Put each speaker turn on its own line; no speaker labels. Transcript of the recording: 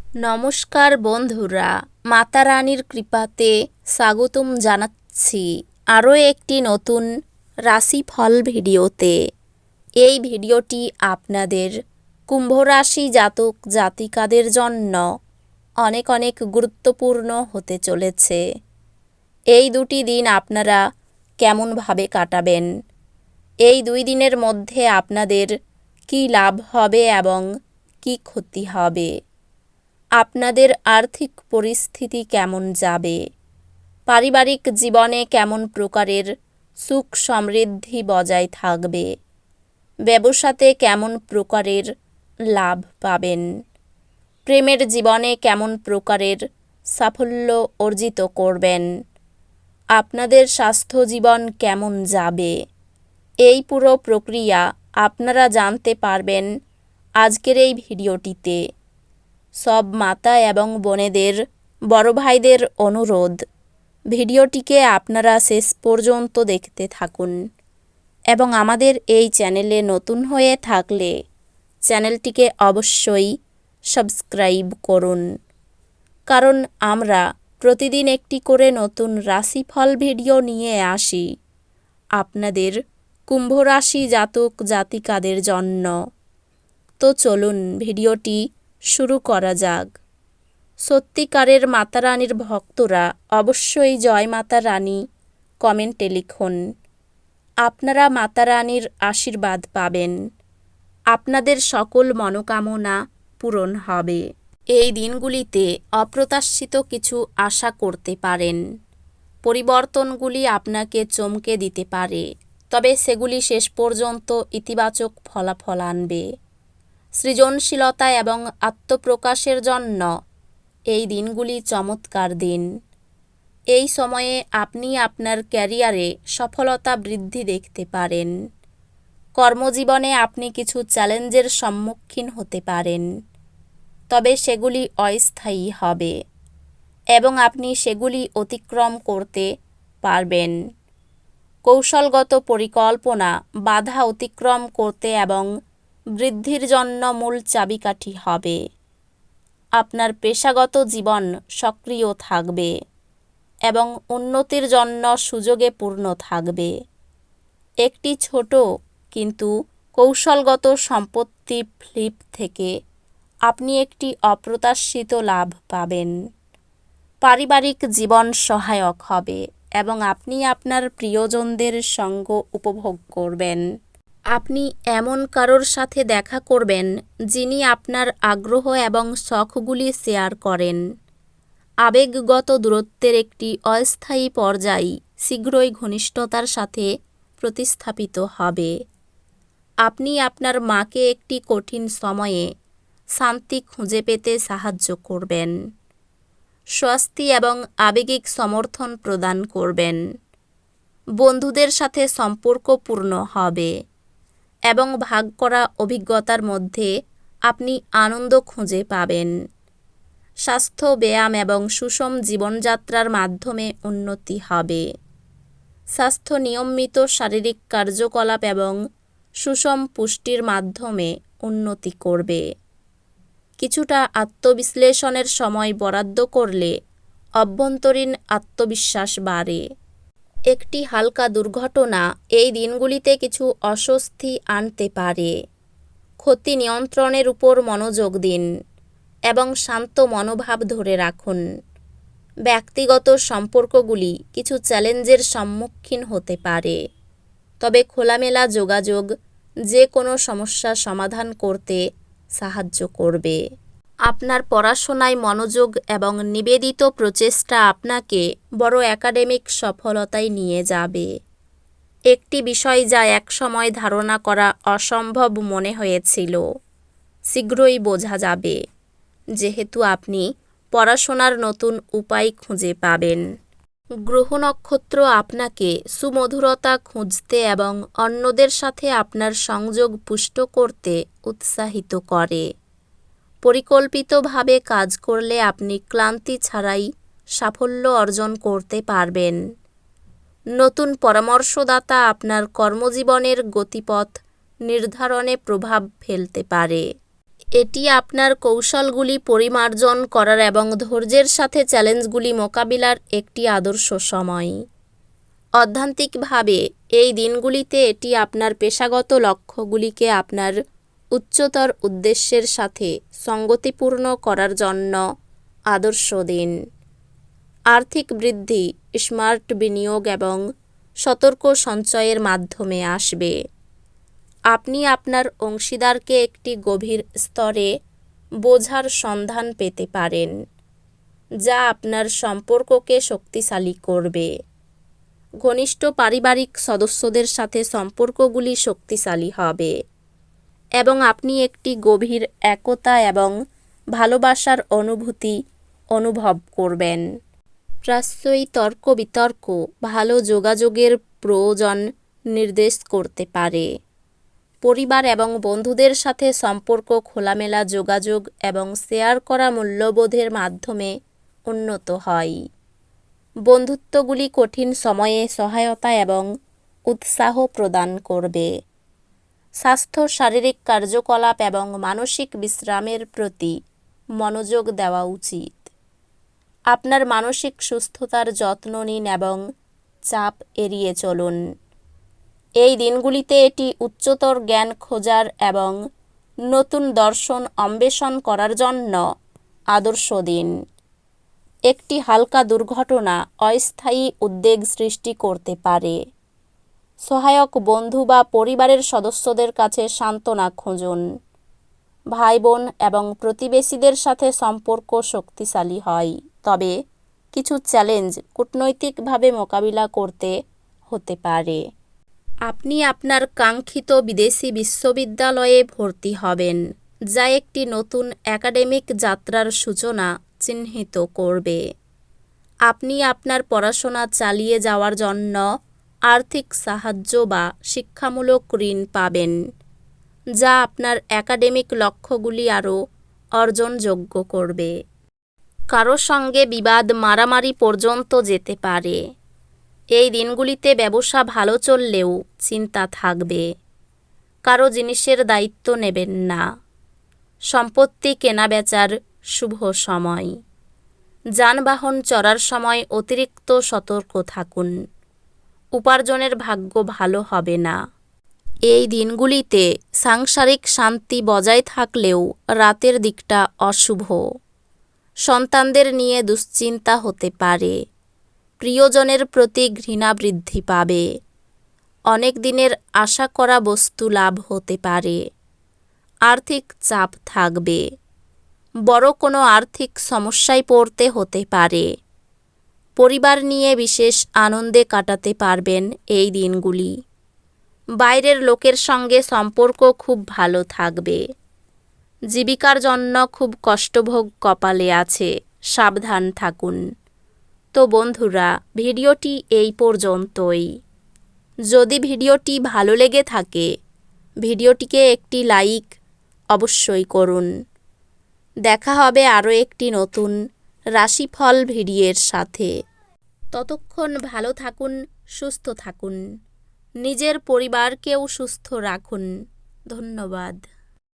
নমস্কার বন্ধুরা, মাতা রানীর কৃপাতে স্বাগতম জানাচ্ছি আরও একটি নতুন রাশিফল ভিডিওতে। এই ভিডিওটি আপনাদের কুম্ভ রাশি জাতক জাতিকাদের জন্য অনেক অনেক গুরুত্বপূর্ণ হতে চলেছে। এই দুটি দিন আপনারা কেমনভাবে কাটাবেন, এই 2 দিনের মধ্যে আপনাদের কী লাভ হবে এবং কী ক্ষতি হবে, আপনাদের আর্থিক পরিস্থিতি কেমন যাবে, পারিবারিক জীবনে কেমন প্রকারের সুখ সমৃদ্ধি বজায় থাকবে, ব্যবসাতে কেমন প্রকারের লাভ পাবেন, প্রেমের জীবনে কেমন প্রকারের সাফল্য অর্জিত করবেন, আপনাদের স্বাস্থ্য জীবন কেমন যাবে, এই পুরো প্রক্রিয়া আপনারা জানতে পারবেন আজকের এই ভিডিওটিতে। সব মাতা এবং বোনেদের, বড় ভাইদের অনুরোধ, ভিডিওটিকে আপনারা শেষ পর্যন্ত দেখতে থাকুন এবং আমাদের এই চ্যানেলে নতুন হয়ে থাকলে চ্যানেলটিকে অবশ্যই সাবস্ক্রাইব করুন, কারণ আমরা প্রতিদিন একটি করে নতুন রাশিফল ভিডিও নিয়ে আসি আপনাদের কুম্ভ রাশি জাতক জাতিকাদের জন্য। তো চলুন ভিডিওটি শুরু করা যাক। সত্যিকারের মাতা রানীর ভক্তরা অবশ্যই জয় মাতা রানী কমেন্টে লিখুন। আপনারা মাতা রানীর আশীর্বাদ পাবেন, আপনাদের সকল মনোকামনা পূরণ হবে। এই দিনগুলিতে অপ্রত্যাশিত কিছু আশা করতে পারেন। পরিবর্তনগুলি আপনাকে চমকে দিতে পারে, তবে সেগুলি শেষ পর্যন্ত ইতিবাচক ফলাফল আনবে। সৃজনশীলতা এবং আত্মপ্রকাশের জন্য এই দিনগুলি চমৎকার দিন। এই সময়ে আপনি আপনার ক্যারিয়ারে সফলতা বৃদ্ধি দেখতে পারেন। কর্মজীবনে আপনি কিছু চ্যালেঞ্জের সম্মুখীন হতে পারেন, তবে সেগুলি অস্থায়ী হবে এবং আপনি সেগুলি অতিক্রম করতে পারবেন। কৌশলগত পরিকল্পনা বাধা অতিক্রম করতে এবং বৃদ্ধির জন্য মূল চাবিকাঠি হবে। আপনার পেশাগত জীবন সক্রিয় থাকবে এবং উন্নতির জন্য সুযোগে পূর্ণ থাকবে। একটি ছোট কিন্তু কৌশলগত সম্পত্তি ফ্লিপ থেকে আপনি একটি অপ্রত্যাশিত লাভ পাবেন। পারিবারিক জীবন সহায়ক হবে এবং আপনি আপনার প্রিয়জনদের সঙ্গ উপভোগ করবেন। আপনি এমন কারোর সাথে দেখা করবেন যিনি আপনার আগ্রহ এবং শখগুলি শেয়ার করেন। আবেগগত দূরত্বের একটি অস্থায়ী পর্যায় শীঘ্রই ঘনিষ্ঠতার সাথে প্রতিস্থাপিত হবে। আপনি আপনার মাকে একটি কঠিন সময়ে শান্তি খুঁজে পেতে সাহায্য করবেন। স্বস্তি এবং আবেগিক সমর্থন প্রদান করবেন। বন্ধুদের সাথে সম্পর্ক পূর্ণ হবে এবং ভাগ করা অভিজ্ঞতার মধ্যে আপনি আনন্দ খুঁজে পাবেন। স্বাস্থ্য, ব্যায়াম এবং সুষম জীবনযাত্রার মাধ্যমে উন্নতি হবে। স্বাস্থ্য নিয়মিত শারীরিক কার্যকলাপ এবং সুষম পুষ্টির মাধ্যমে উন্নতি করবে। কিছুটা আত্মবিশ্লেষণের সময় বরাদ্দ করলে অভ্যন্তরীণ আত্মবিশ্বাস বাড়ে। একটি হালকা দুর্ঘটনা এই দিনগুলিতে কিছু অস্বস্তি আনতে পারে। ক্ষতি নিয়ন্ত্রণের উপর মনোযোগ দিন এবং শান্ত মনোভাব ধরে রাখুন। ব্যক্তিগত সম্পর্কগুলি কিছু চ্যালেঞ্জের সম্মুখীন হতে পারে, তবে খোলামেলা যোগাযোগ যে কোনো সমস্যা সমাধান করতে সাহায্য করবে। আপনার পড়াশোনায় মনোযোগ এবং নিবেদিত প্রচেষ্টা আপনাকে বড় একাডেমিক সফলতায় নিয়ে যাবে। একটি বিষয় যা একসময় ধারণা করা অসম্ভব মনে হয়েছিল, শীঘ্রই বোঝা যাবে, যেহেতু আপনি পড়াশোনার নতুন উপায় খুঁজে পাবেন। গ্রহ নক্ষত্র আপনাকে সুমধুরতা খুঁজতে এবং অন্যদের সাথে আপনার সংযোগ পুষ্ট করতে উৎসাহিত করে। পরিকল্পিতভাবে কাজ করলে আপনি ক্লান্তি ছাড়াই সাফল্য অর্জন করতে পারবেন। নতুন পরামর্শদাতা আপনার কর্মজীবনের গতিপথ নির্ধারণে প্রভাব ফেলতে পারে। এটি আপনার কৌশলগুলি পরিমার্জন করার এবং ধৈর্যের সাথে চ্যালেঞ্জগুলি মোকাবিলার একটি আদর্শ সময়। অধ্যাত্মিকভাবে এই দিনগুলিতে এটি আপনার পেশাগত লক্ষ্যগুলিকে আপনার উচ্চতর উদ্দেশ্যের সাথে সঙ্গতিপূর্ণ করার জন্য আদর্শ দিন। আর্থিক বৃদ্ধি স্মার্ট বিনিয়োগ এবং সতর্ক সঞ্চয়ের মাধ্যমে আসবে। আপনি আপনার অংশীদারকে একটি গভীর স্তরে বোঝার সন্ধান পেতে পারেন, যা আপনার সম্পর্ককে শক্তিশালী করবে। ঘনিষ্ঠ পারিবারিক সদস্যদের সাথে সম্পর্কগুলি শক্তিশালী হবে এবং আপনি একটি গভীর একতা এবং ভালোবাসার অনুভূতি অনুভব করবেন। প্রায়শই তর্ক বিতর্ক ভালো যোগাযোগের প্রয়োজন নির্দেশ করতে পারে। পরিবার এবং বন্ধুদের সাথে সম্পর্ক খোলামেলা যোগাযোগ এবং শেয়ার করা মূল্যবোধের মাধ্যমে উন্নত হয়। বন্ধুত্বগুলি কঠিন সময়ে সহায়তা এবং উৎসাহ প্রদান করবে। স্বাস্থ্য, শারীরিক কার্যকলাপ এবং মানসিক বিশ্রামের প্রতি মনোযোগ দেওয়া উচিত। আপনার মানসিক সুস্থতার যত্ন নিন এবং চাপ এড়িয়ে চলুন। এই দিনগুলিতে এটি উচ্চতর জ্ঞান খোঁজার এবং নতুন দর্শন অন্বেষণ করার জন্য আদর্শ দিন। একটি হালকা দুর্ঘটনা অস্থায়ী উদ্বেগ সৃষ্টি করতে পারে। সহায়ক বন্ধু বা পরিবারের সদস্যদের কাছে সান্ত্বনা খুঁজুন। ভাই বোন এবং প্রতিবেশীদের সাথে সম্পর্ক শক্তিশালী হয়, তবে কিছু চ্যালেঞ্জ কূটনৈতিকভাবে মোকাবিলা করতে হতে পারে। আপনি আপনার কাঙ্ক্ষিত বিদেশি বিশ্ববিদ্যালয়ে ভর্তি হবেন, যা একটি নতুন একাডেমিক যাত্রার সূচনা চিহ্নিত করবে। আপনি আপনার পড়াশোনা চালিয়ে যাওয়ার জন্য আর্থিক সাহায্য বা শিক্ষামূলক ঋণ পাবেন, যা আপনার একাডেমিক লক্ষ্যগুলি আরও অর্জনযোগ্য করবে। কারো সঙ্গে বিবাদ মারামারি পর্যন্ত যেতে পারে। এই দিনগুলিতে ব্যবসা ভালো চললেও চিন্তা থাকবে। কারো জিনিসের দায়িত্ব নেবেন না। সম্পত্তি কেনাবেচার শুভ সময়। যানবাহন চড়ার সময় অতিরিক্ত সতর্ক থাকুন। উপার্জনের ভাগ্য ভালো হবে না। এই দিনগুলিতে সাংসারিক শান্তি বজায় থাকলেও রাতের দিকটা অশুভ। সন্তানদের নিয়ে দুশ্চিন্তা হতে পারে। প্রিয়জনের প্রতি ঘৃণা বৃদ্ধি পাবে। অনেক দিনের আশা করা বস্তু লাভ হতে পারে। আর্থিক চাপ থাকবে। বড় কোনো আর্থিক সমস্যায় পড়তে হতে পারে। পরিবার নিয়ে বিশেষ আনন্দে কাটাতে পারবেন এই দিনগুলি। বাইরের লোকের সঙ্গে সম্পর্ক খুব ভালো থাকবে। জীবিকার জন্য খুব কষ্টভোগ কপালে আছে, সাবধান থাকুন। তো বন্ধুরা, ভিডিওটি এই পর্যন্তই। যদি ভিডিওটি ভালো লেগে থাকে, ভিডিওটিকে একটি লাইক অবশ্যই করুন। দেখা হবে আরও একটি নতুন রাশিফল ভিডিওর সাথে। ততক্ষণ ভালো থাকুন, সুস্থ থাকুন। নিজের পরিবারকেও সুস্থ রাখুন। ধন্যবাদ।